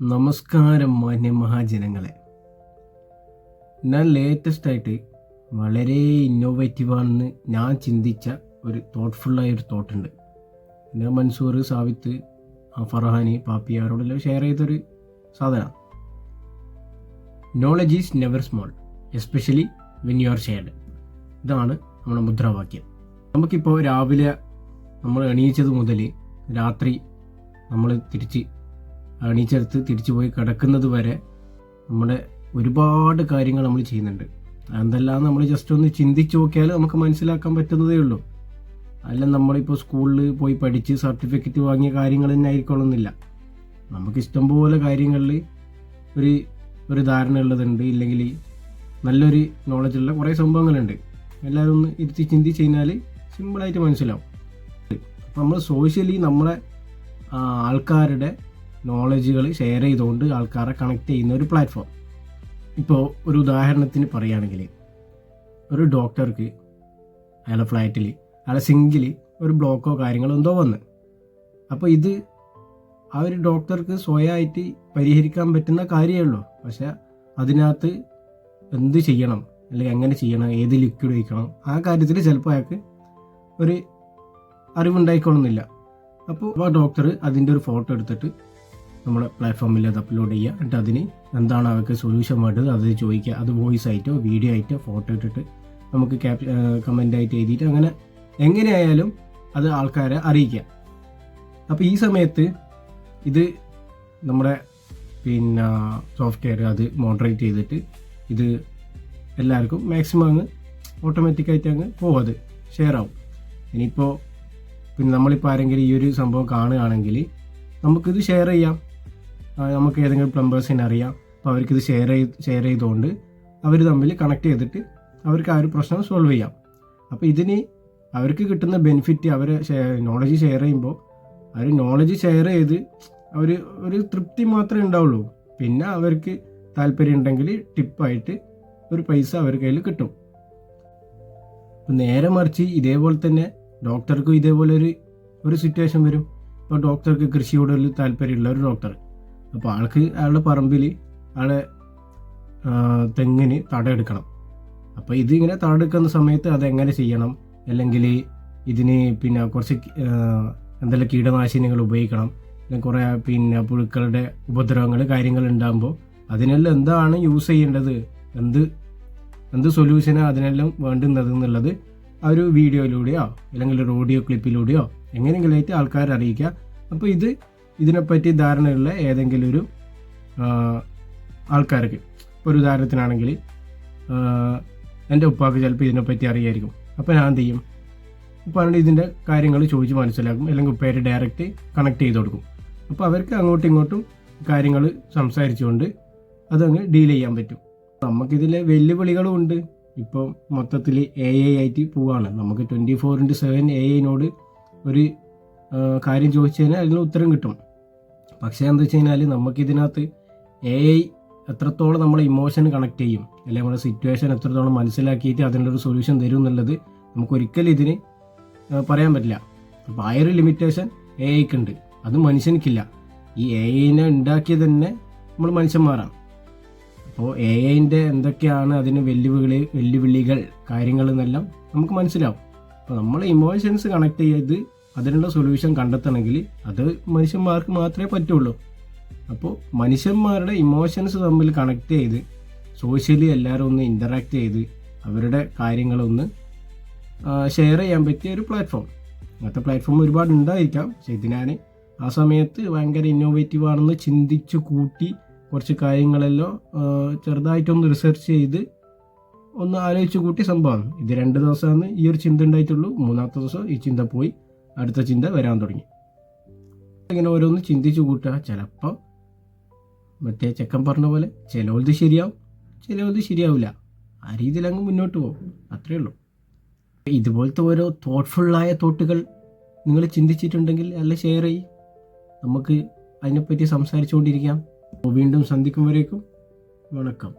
നമസ്കാരം മാന്യ മഹാജനങ്ങളെ. ഞാൻ ലേറ്റസ്റ്റായിട്ട് വളരെ ഇന്നോവേറ്റീവാണെന്ന് ഞാൻ ചിന്തിച്ച ഒരു തോട്ട്ഫുള്ളായൊരു തോട്ടുണ്ട്. ഞാൻ മൻസൂർ, സാവിത്ത്, ഫർഹാനി, പാപ്പി അവരോടെല്ലാം ഷെയർ ചെയ്തൊരു സാധനം. Knowledge is never small, especially when you are shared. ഇതാണ് നമ്മുടെ മുദ്രാവാക്യം. നമുക്കിപ്പോൾ രാവിലെ നമ്മൾ എണീച്ചത് മുതൽ രാത്രി നമ്മൾ എണീച്ചെടുത്ത് തിരിച്ചു പോയി കിടക്കുന്നത് വരെ നമ്മുടെ ഒരുപാട് കാര്യങ്ങൾ നമ്മൾ ചെയ്യുന്നുണ്ട്. എന്തെല്ലാം നമ്മൾ ജസ്റ്റ് ഒന്ന് ചിന്തിച്ച് നോക്കിയാൽ നമുക്ക് മനസ്സിലാക്കാൻ പറ്റുന്നതേ ഉള്ളൂ. അല്ല നമ്മളിപ്പോൾ സ്കൂളിൽ പോയി പഠിച്ച് സർട്ടിഫിക്കറ്റ് വാങ്ങിയ കാര്യങ്ങൾ തന്നെ ആയിരിക്കണമെന്നില്ല. നമുക്ക് ഇഷ്ടംപോലെ കാര്യങ്ങളിൽ ഒരു ധാരണ ഉള്ളതുണ്ട്, ഇല്ലെങ്കിൽ നല്ലൊരു നോളജുള്ള കുറേ സംഭവങ്ങളുണ്ട്. എല്ലാവരും ഒന്ന് ഇരുത്തി ചിന്തിച്ച് കഴിഞ്ഞാൽ സിമ്പിളായിട്ട് മനസ്സിലാവും. നമ്മൾ സോഷ്യലി നമ്മളെ ആൾക്കാരുടെ നോളജുകൾ ഷെയർ ചെയ്തുകൊണ്ട് ആൾക്കാരെ കണക്ട് ചെയ്യുന്ന ഒരു പ്ലാറ്റ്ഫോം. ഇപ്പോൾ ഒരു ഉദാഹരണത്തിന് പറയുകയാണെങ്കിൽ, ഒരു ഡോക്ടർക്ക് അയാളെ ഫ്ലാറ്റിൽ അയാളെ സിങ്കിൽ ഒരു ബ്ലോക്കോ കാര്യങ്ങളോ എന്തോ വന്ന്, അപ്പോൾ ഇത് ആ ഒരു ഡോക്ടർക്ക് സ്വയമായിട്ട് പരിഹരിക്കാൻ പറ്റുന്ന കാര്യമേ ഉള്ളൂ. പക്ഷെ അതിനകത്ത് എന്ത് ചെയ്യണം, അല്ലെങ്കിൽ എങ്ങനെ ചെയ്യണം, ഏത് ലിക്വിഡ് വയ്ക്കണം, ആ കാര്യത്തിൽ ചിലപ്പോൾ അയാൾക്ക് ഒരു അറിവുണ്ടായിക്കൊള്ളുന്നില്ല. അപ്പോൾ ആ ഡോക്ടർ അതിൻ്റെ ഒരു ഫോട്ടോ എടുത്തിട്ട് നമ്മുടെ പ്ലാറ്റ്ഫോമിൽ അത് അപ്ലോഡ് ചെയ്യുക. എന്നിട്ട് അതിന് എന്താണ് അവർക്ക് സൊല്യൂഷൻ വേണ്ടത് അത് ചോദിക്കുക. അത് വോയിസ് ആയിട്ടോ വീഡിയോ ആയിട്ടോ ഫോട്ടോ ഇട്ടിട്ട് നമുക്ക് കമൻ്റ് ആയിട്ട് എഴുതിയിട്ട് അങ്ങനെ എങ്ങനെയായാലും അത് ആൾക്കാരെ അറിയിക്കുക. അപ്പോൾ ഈ സമയത്ത് ഇത് നമ്മുടെ സോഫ്റ്റ്വെയർ അത് മോഡറേറ്റ് ചെയ്തിട്ട് ഇത് എല്ലാവർക്കും മാക്സിമം അങ്ങ് ഓട്ടോമാറ്റിക്കായിട്ട് അങ്ങ് പോകും, അത് ഷെയർ ആവും. ഇനിയിപ്പോൾ നമ്മളിപ്പോൾ ആരെങ്കിലും ഈ ഒരു സംഭവം കാണുകയാണെങ്കിൽ നമുക്കിത് ഷെയർ ചെയ്യാം. നമുക്ക് ഏതെങ്കിലും പ്ലംബേഴ്സിനെ അറിയാം, അപ്പോൾ അവർക്കിത് ഷെയർ ചെയ്തുകൊണ്ട് അവർ തമ്മിൽ കണക്ട് ചെയ്തിട്ട് അവർക്ക് ആ ഒരു പ്രശ്നം സോൾവ് ചെയ്യാം. അപ്പോൾ ഇതിന് അവർക്ക് കിട്ടുന്ന ബെനിഫിറ്റ്, അവർ നോളജ് ഷെയർ ചെയ്യുമ്പോൾ അവർ നോളജ് ഷെയർ ചെയ്ത് ഒരു തൃപ്തി മാത്രമേ ഉണ്ടാവുള്ളൂ. പിന്നെ അവർക്ക് താല്പര്യം ഉണ്ടെങ്കിൽ ടിപ്പായിട്ട് ഒരു പൈസ അവർ കയ്യിൽ കിട്ടും. നേരെ മറിച്ച് ഇതേപോലെ തന്നെ ഡോക്ടർക്കും ഇതേപോലെ ഒരു സിറ്റുവേഷൻ വരും. ഇപ്പോൾ ഡോക്ടർക്ക് കൃഷിയോട് ഒരു താല്പര്യമുള്ള ഒരു ഡോക്ടർ, അപ്പോൾ അയാളുടെ പറമ്പിൽ അയാളെ തെങ്ങിന് തടയെടുക്കണം. അപ്പോൾ ഇതിങ്ങനെ തടയെടുക്കുന്ന സമയത്ത് അതെങ്ങനെ ചെയ്യണം, അല്ലെങ്കിൽ ഇതിന് കുറച്ച് എന്തെല്ലാം കീടനാശിനികൾ ഉപയോഗിക്കണം, അല്ലെങ്കിൽ കുറേ പുഴുക്കളുടെ ഉപദ്രവങ്ങൾ കാര്യങ്ങൾ ഉണ്ടാകുമ്പോൾ അതിനെല്ലാം എന്താണ് യൂസ് ചെയ്യേണ്ടത്, എന്ത് സൊല്യൂഷനാണ് അതിനെല്ലാം വേണ്ടുന്നത് എന്നുള്ളത് ആ ഒരു വീഡിയോയിലൂടെയോ അല്ലെങ്കിൽ ഒരു ഓഡിയോ ക്ലിപ്പിലൂടെയോ എങ്ങനെയെങ്കിലായിട്ട് ആൾക്കാരെ അറിയിക്കുക. അപ്പോൾ ഇതിനെപ്പറ്റി ധാരണയുള്ള ഏതെങ്കിലും ഒരു ആൾക്കാർക്ക്, ഒരു ഉദാഹരണത്തിനാണെങ്കിൽ എൻ്റെ ഉപ്പാക്ക് ചിലപ്പോൾ ഇതിനെപ്പറ്റി അറിയായിരിക്കും. അപ്പോൾ ഞാൻ എന്ത് ചെയ്യും, ഉപ്പാണ്ട് ഇതിൻ്റെ കാര്യങ്ങൾ ചോദിച്ച് മനസ്സിലാക്കും, അല്ലെങ്കിൽ ഉപ്പേര് ഡയറക്റ്റ് കണക്ട് ചെയ്ത് കൊടുക്കും. അപ്പോൾ അവർക്ക് അങ്ങോട്ടും ഇങ്ങോട്ടും കാര്യങ്ങൾ സംസാരിച്ചുകൊണ്ട് അതങ്ങ് ഡീൽ ചെയ്യാൻ പറ്റും. നമുക്കിതിലെ വെല്ലുവിളികളും ഉണ്ട്. ഇപ്പോൾ മൊത്തത്തിൽ AI ആയിട്ട് പോവുകയാണ്. നമുക്ക് 24/7 AI ഒരു കാര്യം ചോദിച്ചു കഴിഞ്ഞാൽ അതിന് ഉത്തരം കിട്ടും. പക്ഷേ എന്താ വെച്ച് കഴിഞ്ഞാൽ നമുക്കിതിനകത്ത് AI എത്രത്തോളം നമ്മളെ ഇമോഷൻ കണക്ട് ചെയ്യും, അല്ലെങ്കിൽ നമ്മുടെ സിറ്റുവേഷൻ എത്രത്തോളം മനസ്സിലാക്കിയിട്ട് അതിനൊരു സൊല്യൂഷൻ തരും എന്നുള്ളത് നമുക്കൊരിക്കലും ഇതിന് പറയാൻ പറ്റില്ല. അപ്പോൾ ആ ഒരു ലിമിറ്റേഷൻ AIക്ക് ഉണ്ട്, അത് മനുഷ്യനിക്കില്ല. ഈ AIനെ ഉണ്ടാക്കിയത് തന്നെ നമ്മൾ മനുഷ്യന്മാരാണ്. അപ്പോൾ AIൻ്റെ എന്തൊക്കെയാണ് അതിന് വെല്ലുവിളികൾ കാര്യങ്ങൾ എന്നെല്ലാം നമുക്ക് മനസ്സിലാവും. അപ്പോൾ നമ്മൾ ഇമോഷൻസ് കണക്ട് ചെയ്ത് അതിനുള്ള സൊല്യൂഷൻ കണ്ടെത്തണമെങ്കിൽ അത് മനുഷ്യന്മാർക്ക് മാത്രമേ പറ്റുള്ളൂ. അപ്പോൾ മനുഷ്യന്മാരുടെ ഇമോഷൻസ് തമ്മിൽ കണക്ട് ചെയ്ത് സോഷ്യലി എല്ലാവരും ഒന്ന് ഇൻ്ററാക്ട് ചെയ്ത് അവരുടെ കാര്യങ്ങളൊന്ന് ഷെയർ ചെയ്യാൻ പറ്റിയ ഒരു പ്ലാറ്റ്ഫോം. അങ്ങനത്തെ പ്ലാറ്റ്ഫോം ഒരുപാട് ഉണ്ടായിരിക്കാം. പക്ഷേ ഇത് ഞാൻ ആ സമയത്ത് ഭയങ്കര ഇന്നോവേറ്റീവ് ആണെന്ന് ചിന്തിച്ചു കൂട്ടി കുറച്ച് കാര്യങ്ങളെല്ലാം ചെറുതായിട്ടൊന്ന് റിസർച്ച് ചെയ്ത് ഒന്ന് ആലോചിച്ച് കൂട്ടി സംഭവമാണ്. ഇത് 2 ദിവസമാണ് ഈ ഒരു ചിന്ത ഉണ്ടായിട്ടുള്ളൂ. 3ാമത്തെ ദിവസം ഈ ചിന്ത പോയി, അടുത്ത ചിന്ത വരാൻ തുടങ്ങി. ഇങ്ങനെ ഓരോന്ന് ചിന്തിച്ച് കൂട്ടുക. ചിലപ്പോൾ മറ്റേ ചെക്കൻ പറഞ്ഞ പോലെ ചിലവത് ശരിയാവും, ചിലവത് ശരിയാവില്ല. ആ രീതിയിൽ അങ്ങ് മുന്നോട്ട് പോകും, അത്രയേ ഉള്ളൂ. ഇതുപോലത്തെ ഓരോ തോട്ട്ഫുള്ളായ തോട്ടുകൾ നിങ്ങൾ ചിന്തിച്ചിട്ടുണ്ടെങ്കിൽ അല്ല ഷെയർ ചെയ്യും, നമുക്ക് അതിനെപ്പറ്റി സംസാരിച്ചുകൊണ്ടിരിക്കാം. വീണ്ടും സന്ധിക്കും വരേക്കും വണക്കം.